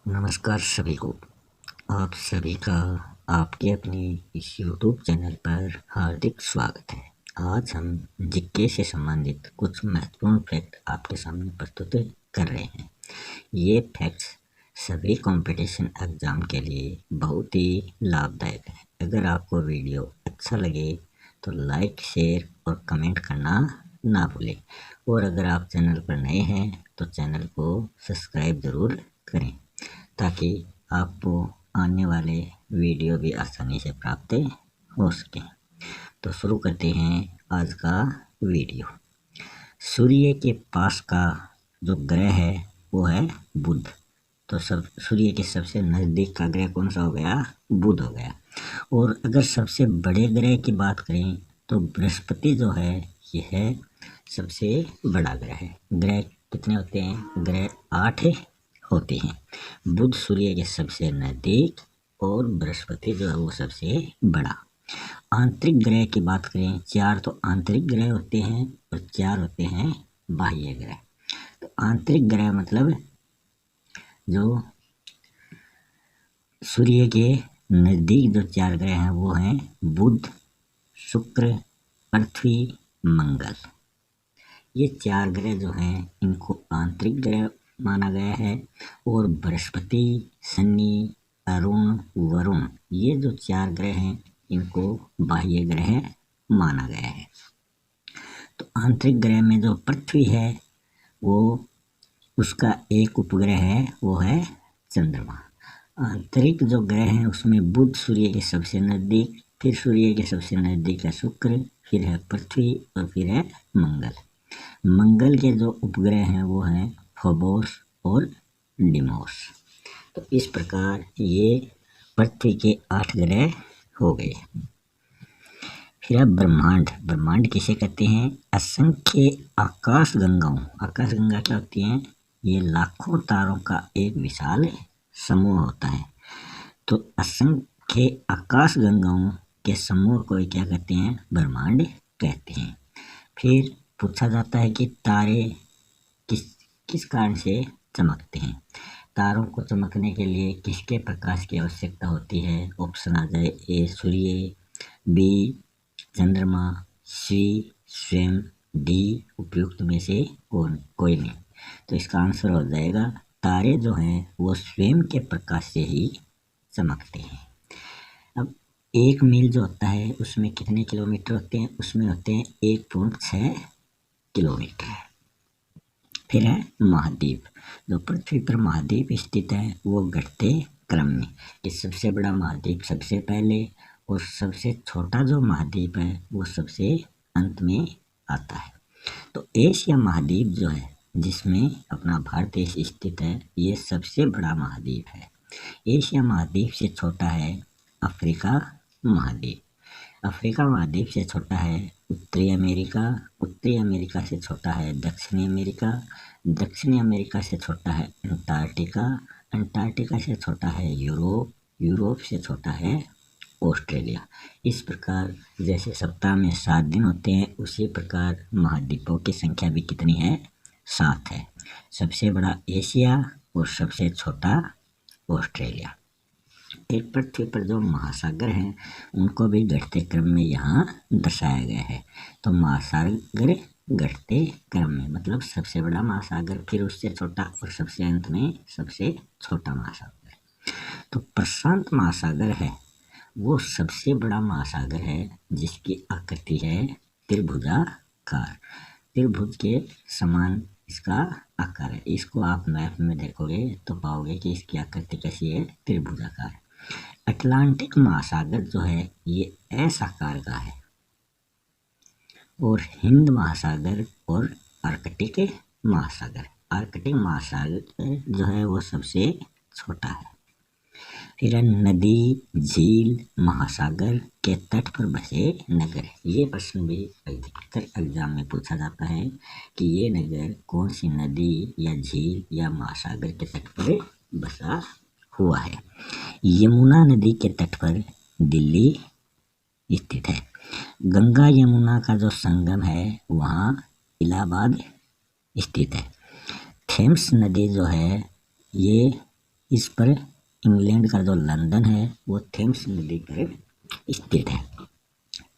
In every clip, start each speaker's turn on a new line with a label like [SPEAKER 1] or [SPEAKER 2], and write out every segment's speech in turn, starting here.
[SPEAKER 1] नमस्कार सभी को। आप सभी का आपके अपने इस YouTube चैनल पर हार्दिक स्वागत है। आज हम जीके से संबंधित कुछ महत्वपूर्ण फैक्ट आपके सामने प्रस्तुत कर रहे हैं। ये फैक्ट्स सभी कंपटीशन एग्जाम के लिए बहुत ही लाभदायक है। अगर आपको वीडियो अच्छा लगे तो लाइक, शेयर और कमेंट करना ना भूलें। और अगर आप चैनल पर नए हैं तो चैनल को सब्सक्राइब ज़रूर करें ताकि आपको आने वाले वीडियो भी आसानी से प्राप्त हो सके। तो शुरू करते हैं आज का वीडियो। सूर्य के पास का जो ग्रह है वो है बुध। तो सूर्य के सबसे नज़दीक का ग्रह कौन सा हो गया? बुध हो गया। और अगर सबसे बड़े ग्रह की बात करें तो बृहस्पति जो है ये है सबसे बड़ा ग्रह है। ग्रह कितने होते हैं? ग्रह 8 होते हैं। बुध सूर्य के सबसे नज़दीक और बृहस्पति जो है वो सबसे बड़ा। आंतरिक ग्रह की बात करें, 4 तो आंतरिक ग्रह होते हैं और 4 होते हैं बाह्य ग्रह। तो आंतरिक ग्रह मतलब जो सूर्य के नज़दीक जो 4 ग्रह हैं वो हैं बुध, शुक्र, पृथ्वी, मंगल। ये 4 ग्रह जो हैं इनको आंतरिक ग्रह माना गया है। और बृहस्पति, शनि, अरुण, वरुण ये जो 4 ग्रह हैं इनको बाह्य ग्रह माना गया है। तो आंतरिक ग्रह में जो पृथ्वी है वो उसका एक उपग्रह है वो है चंद्रमा। आंतरिक जो ग्रह हैं उसमें बुध सूर्य के सबसे नज़दीक, फिर सूर्य के सबसे नज़दीक है शुक्र, फिर है पृथ्वी और फिर है मंगल। मंगल के जो उपग्रह हैं वो हैं फोबोस और डिमोस। तो इस प्रकार ये पृथ्वी के 8 ग्रह हो गए। फिर अब ब्रह्मांड। ब्रह्मांड किसे कहते हैं? असंख्य आकाश गंगाओं। आकाश गंगा क्या होती हैं? ये लाखों तारों का एक विशाल समूह होता है। तो असंख्य आकाश गंगाओं के समूह को क्या कहते हैं? ब्रह्मांड कहते हैं। फिर पूछा जाता है कि तारे किस कारण से चमकते हैं? तारों को चमकने के लिए किसके प्रकाश की आवश्यकता होती है? ऑप्शन आ जाए ए सूर्य, बी चंद्रमा, सी स्वयं, डी उपयुक्त में से कोई नहीं। तो इसका आंसर हो जाएगा तारे जो हैं वो स्वयं के प्रकाश से ही चमकते हैं। अब 1 मील जो होता है उसमें कितने किलोमीटर होते हैं? उसमें होते हैं 1.6 किलोमीटर। फिर है महाद्वीप। जो पृथ्वी पर महाद्वीप स्थित है वो घटते क्रम में। ये सबसे बड़ा महाद्वीप सबसे पहले और सबसे छोटा जो महाद्वीप है वो सबसे अंत में आता है। तो एशिया महाद्वीप जो है जिसमें अपना भारत देश स्थित है ये सबसे बड़ा महाद्वीप है। एशिया महाद्वीप से छोटा है अफ्रीका महाद्वीप। अफ्रीका महाद्वीप से छोटा है उत्तरी अमेरिका। उत्तरी अमेरिका से छोटा है दक्षिणी अमेरिका। दक्षिणी अमेरिका से छोटा है अंटार्कटिका। अंटार्कटिका से छोटा है यूरोप। यूरोप से छोटा है ऑस्ट्रेलिया। इस प्रकार जैसे सप्ताह में 7 दिन होते हैं उसी प्रकार महाद्वीपों की संख्या भी कितनी है? 7 है। सबसे बड़ा एशिया और सबसे छोटा ऑस्ट्रेलिया। एक पृथ्वी पर जो महासागर हैं उनको भी घटते क्रम में यहाँ दर्शाया गया है। तो महासागर घटते क्रम में मतलब सबसे बड़ा महासागर, फिर उससे छोटा और सबसे अंत में सबसे छोटा महासागर। तो प्रशांत महासागर है वो सबसे बड़ा महासागर है जिसकी आकृति है त्रिभुजाकार। त्रिभुज के समान इसका आकार है। इसको आप मैप में देखोगे तो पाओगे कि इसकी आकृति कैसी है? त्रिभुजाकार। अटलांटिक महासागर जो है ये एस आकार का है और हिंद महासागर और आर्कटिक महासागर। आर्कटिक महासागर जो है वो सबसे छोटा है। फिर नदी, झील, महासागर के तट पर बसे नगर। ये प्रश्न भी अधिकतर एग्जाम में पूछा जाता है कि ये नगर कौन सी नदी या झील या महासागर के तट पर बसा हुआ है। यमुना नदी के तट पर दिल्ली स्थित है। गंगा यमुना का जो संगम है वहाँ इलाहाबाद स्थित है। थेम्स नदी जो है ये इस पर इंग्लैंड का जो लंदन है वो थेम्स नदी पर स्थित है।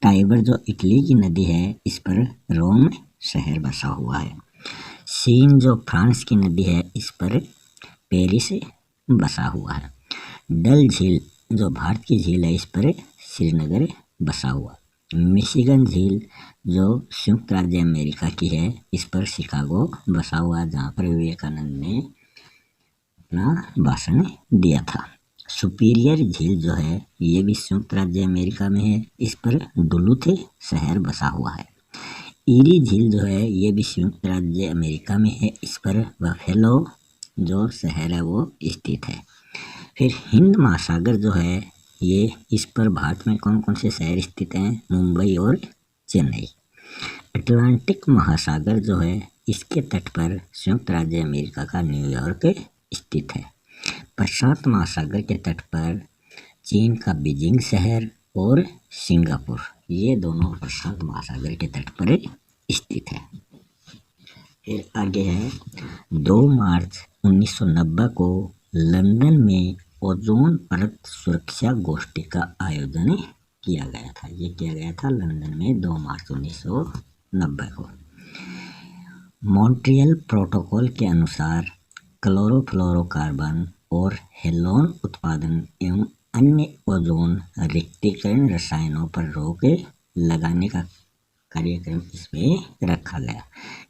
[SPEAKER 1] टाइबर जो इटली की नदी है, इस पर रोम शहर बसा हुआ है। सीन जो फ्रांस की नदी है, इस पर पेरिस बसा हुआ है। डल झील जो भारत की झील है, इस पर श्रीनगर बसा हुआ। मिशिगन झील जो संयुक्त राज्य अमेरिका की है, इस पर शिकागो बसा हुआ, जहाँ पर विवेकानंद ने अपना भाषण दिया था। सुपीरियर झील जो है ये भी संयुक्त राज्य अमेरिका में है, इस पर डुलूथ शहर बसा हुआ है। ईरी झील जो है ये भी संयुक्त राज्य अमेरिका में है, इस पर बफेलो जो शहर है वो स्थित है। फिर हिंद महासागर जो है ये, इस पर भारत में कौन कौन से शहर स्थित हैं? मुंबई और चेन्नई। अटलांटिक महासागर जो है इसके तट पर संयुक्त राज्य अमेरिका का न्यूयॉर्क स्थित है। प्रशांत महासागर के तट पर चीन का बीजिंग शहर और सिंगापुर, ये दोनों प्रशांत महासागर के तट पर स्थित है। फिर आगे है 2 मार्च 1990 को लंदन में ओजोन परत सुरक्षा गोष्ठी का आयोजन किया गया था। ये किया गया था लंदन में 2 मार्च 1990 को। मॉन्ट्रियल प्रोटोकॉल के अनुसार क्लोरोफ्लोरोकार्बन और हेलोन उत्पादन एवं अन्य ओजोन रिक्तीकरण रसायनों पर रोक लगाने का कार्यक्रम इसमें रखा गया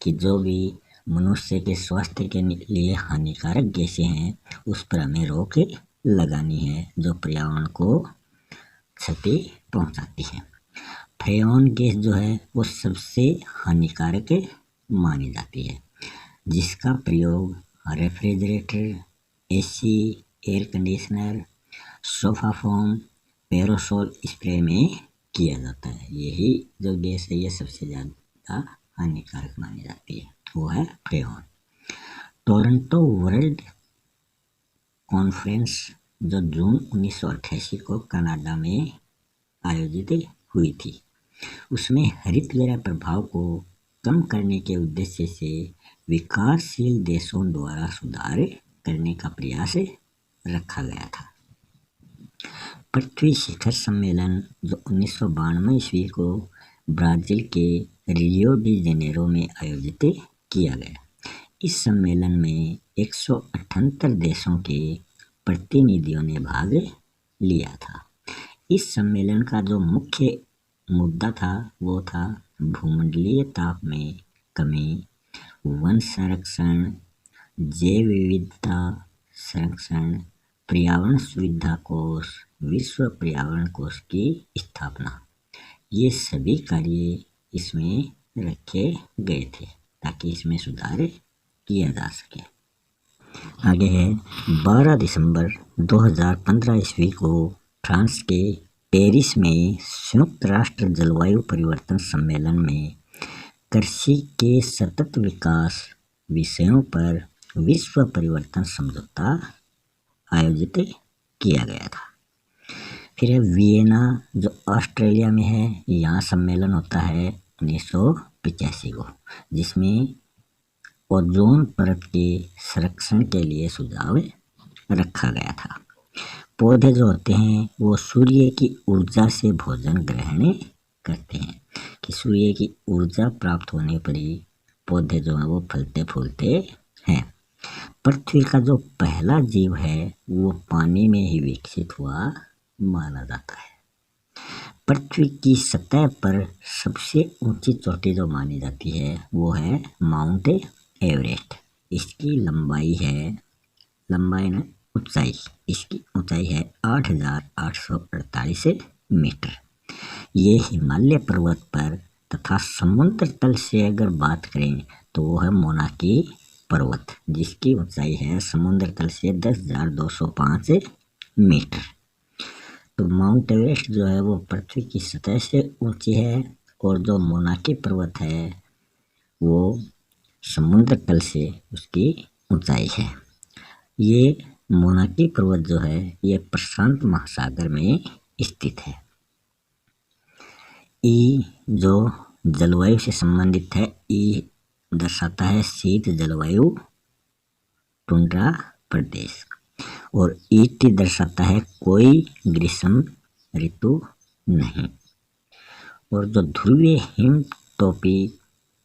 [SPEAKER 1] कि जो भी मनुष्य के स्वास्थ्य के लिए हानिकारक गैसें हैं उस पर हमें रोक लगानी है, जो पर्यावरण को क्षति पहुंचाती है। फ्रेऑन गैस जो है वो सबसे हानिकारक मानी जाती है, जिसका प्रयोग refrigerator, AC, air conditioner, sofa foam, aerosol spray में किया जाता है। यही जो गैस है ये सबसे ज़्यादा हानिकारक मानी जाती है, वो है फ्रेऑन। टोरंटो वर्ल्ड कॉन्फ्रेंस जो जून 1988 को कनाडा में आयोजित हुई थी, उसमें हरित गृह प्रभाव को कम करने के उद्देश्य से विकासशील देशों द्वारा सुधार करने का प्रयास रखा गया था। पृथ्वी शिखर सम्मेलन जो 1992 ईस्वी को ब्राजील के रियो डी जेनेरो में आयोजित किया गया। इस सम्मेलन में 178 देशों के प्रतिनिधियों ने भाग लिया था। इस सम्मेलन का जो मुख्य मुद्दा था वो था भूमंडलीय ताप में कमी, वन संरक्षण, जैव विविधता संरक्षण, पर्यावरण सुविधा कोष, विश्व पर्यावरण कोष की स्थापना, ये सभी कार्य इसमें रखे गए थे ताकि इसमें सुधार किया जा सके। आगे है 12 दिसंबर 2015 ईस्वी को फ्रांस के पेरिस में संयुक्त राष्ट्र जलवायु परिवर्तन सम्मेलन में कृषि के सतत विकास विषयों पर विश्व परिवर्तन समझौता आयोजित किया गया था। फिर है वियना जो ऑस्ट्रेलिया में है, यहाँ सम्मेलन होता है 1985 को, जिसमें ओजोन परत के संरक्षण के लिए सुझाव रखा गया था। पौधे जो होते हैं वो सूर्य की ऊर्जा से भोजन ग्रहण करते हैं, कि सूर्य की ऊर्जा प्राप्त होने पर ही पौधे जो हैं वो फलते फूलते हैं। पृथ्वी का जो पहला जीव है वो पानी में ही विकसित हुआ माना जाता है। पृथ्वी की सतह पर सबसे ऊंची चोटी जो मानी जाती है वो है माउंट एवरेस्ट। इसकी इसकी ऊंचाई है 8,848 मीटर। ये हिमालय पर्वत पर तथा समुद्र तल से अगर बात करें तो वो है मोनाकी पर्वत, जिसकी ऊंचाई है समुद्र तल से 10,205 मीटर। तो माउंट एवरेस्ट जो है वो पृथ्वी की सतह से ऊंची है, और जो मोनाकी पर्वत है वो समुद्र तल से उसकी ऊंचाई है। ये मोनाकी पर्वत जो है ये प्रशांत महासागर में स्थित है। ई जो जलवायु से संबंधित है, ई दर्शाता है शीत जलवायु टुंड्रा प्रदेश, और ईटी दर्शाता है कोई ग्रीष्म ऋतु नहीं। और जो ध्रुवीय हिम टोपी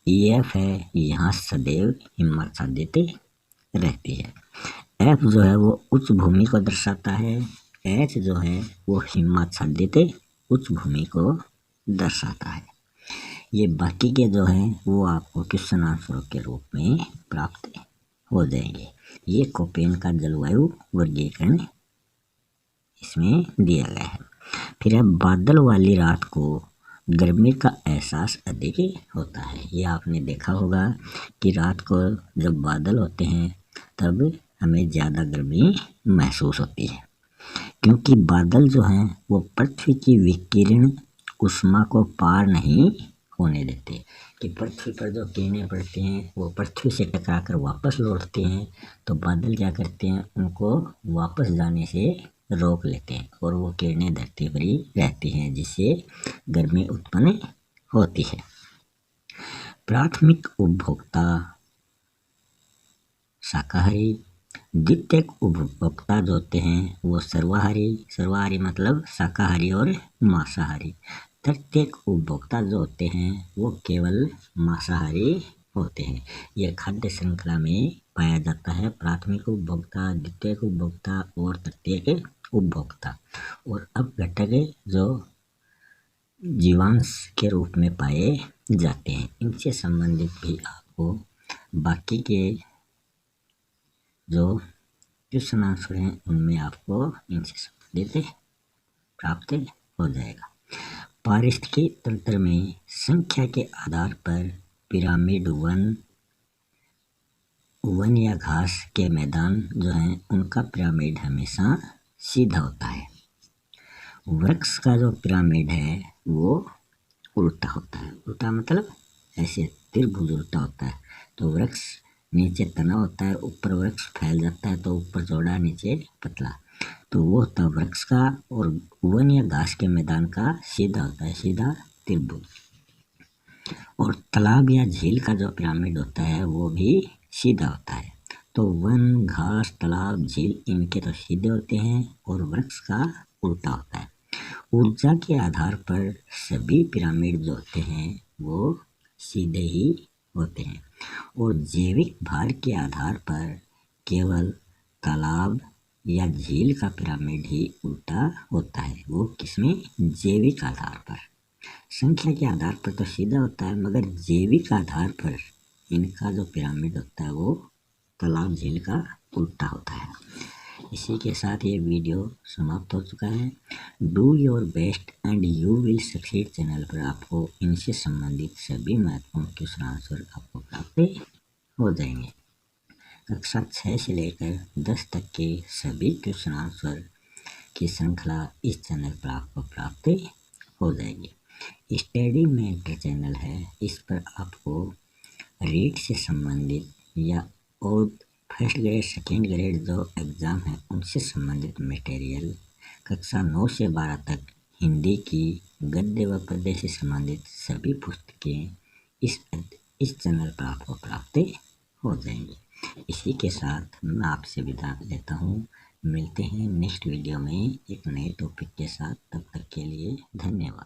[SPEAKER 1] EF है, यहाँ सदैव हिम्मत साधित रहती है। F जो है वो उच्च भूमि को दर्शाता है। H जो है वो हिम्मत साधित उच्च भूमि को दर्शाता है। ये बाकी के जो हैं वो आपको क्वेश्चन आंसर के रूप में प्राप्त हो जाएंगे। ये कोपेन का जलवायु वर्गीकरण इसमें दिया गया है। फिर है बादल वाली रात को गर्मी का एहसास अधिक होता है। ये आपने देखा होगा कि रात को जब बादल होते हैं तब हमें ज़्यादा गर्मी महसूस होती है, क्योंकि बादल जो हैं वो पृथ्वी की विकिरण ऊष्मा को पार नहीं होने देते। कि पृथ्वी पर जो किरणें पड़ती हैं वो पृथ्वी से टकराकर वापस लौटती हैं, तो बादल क्या करते हैं, उनको वापस जाने से रोक लेते हैं और वो किरणें धरती पर ही रहती हैं, जिससे गर्मी उत्पन्न होती है। प्राथमिक उपभोक्ता शाकाहारी, द्वितीयक उपभोक्ता जो होते हैं वो सर्वाहारी मतलब शाकाहारी और मांसाहारी। तृतीयक उपभोक्ता जो होते हैं वो केवल मांसाहारी होते हैं। यह खाद्य श्रृंखला में पाया जाता है। प्राथमिक उपभोक्ता, द्वितीयक उपभोक्ता और तृतीयक उपभोक्ता। और अब घटक जो जीवांश के रूप में पाए जाते हैं, इनसे संबंधित भी आपको बाकी के जो क्वेश्चन आंसर हैं उनमें आपको इनसे संबंधित प्राप्त हो जाएगा। पारिस्थितिकी तंत्र में संख्या के आधार पर पिरामिड वन या घास के मैदान जो हैं उनका पिरामिड हमेशा सीधा होता है। वृक्ष का जो पिरामिड है वो उल्टा होता है। उल्टा मतलब ऐसे त्रिभुज उल्टा होता है। तो वृक्ष नीचे तना होता है, ऊपर वृक्ष फैल जाता है, तो ऊपर चौड़ा नीचे पतला, तो वो होता है वृक्ष का। और वन या घास के मैदान का सीधा होता है, सीधा त्रिभुज। और तालाब या झील का जो पिरामिड होता है वो भी सीधा होता है। तो वन, घास, तालाब, झील इनके तो सीधे होते हैं और वृक्ष का उल्टा होता है। ऊर्जा के आधार पर सभी पिरामिड जो होते हैं वो सीधे ही होते हैं। और जैविक भार के आधार पर केवल तालाब या झील का पिरामिड ही उल्टा होता है। वो किसमें? जैविक आधार पर। संख्या के आधार पर तो सीधा होता है, मगर जैविक आधार पर इनका जो पिरामिड होता है वो तालाब झील का उल्टा होता है। इसी के साथ ये वीडियो समाप्त हो चुका है। Do your best and you will succeed channel पर आपको इनसे संबंधित सभी महत्वपूर्ण क्वेश्चन आंसर आपको प्राप्त हो जाएंगे। कक्षा 6 से लेकर 10 तक के सभी क्वेश्चन आंसर की श्रृंखला इस चैनल पर आपको प्राप्त हो जाएगी। स्टडी मेंटर चैनल है, इस पर आपको रीड से संबंधित या और फर्स्ट ग्रेड, सेकेंड ग्रेड जो एग्ज़ाम है उनसे संबंधित मटेरियल कक्षा 9 से 12 तक हिंदी की गद्य व पद्य से संबंधित सभी पुस्तकें इस चैनल पर आपको प्राप्त हो जाएंगी। इसी के साथ मैं आपसे विदा लेता हूँ। मिलते हैं नेक्स्ट वीडियो में एक नए टॉपिक के साथ। तब तक के लिए धन्यवाद।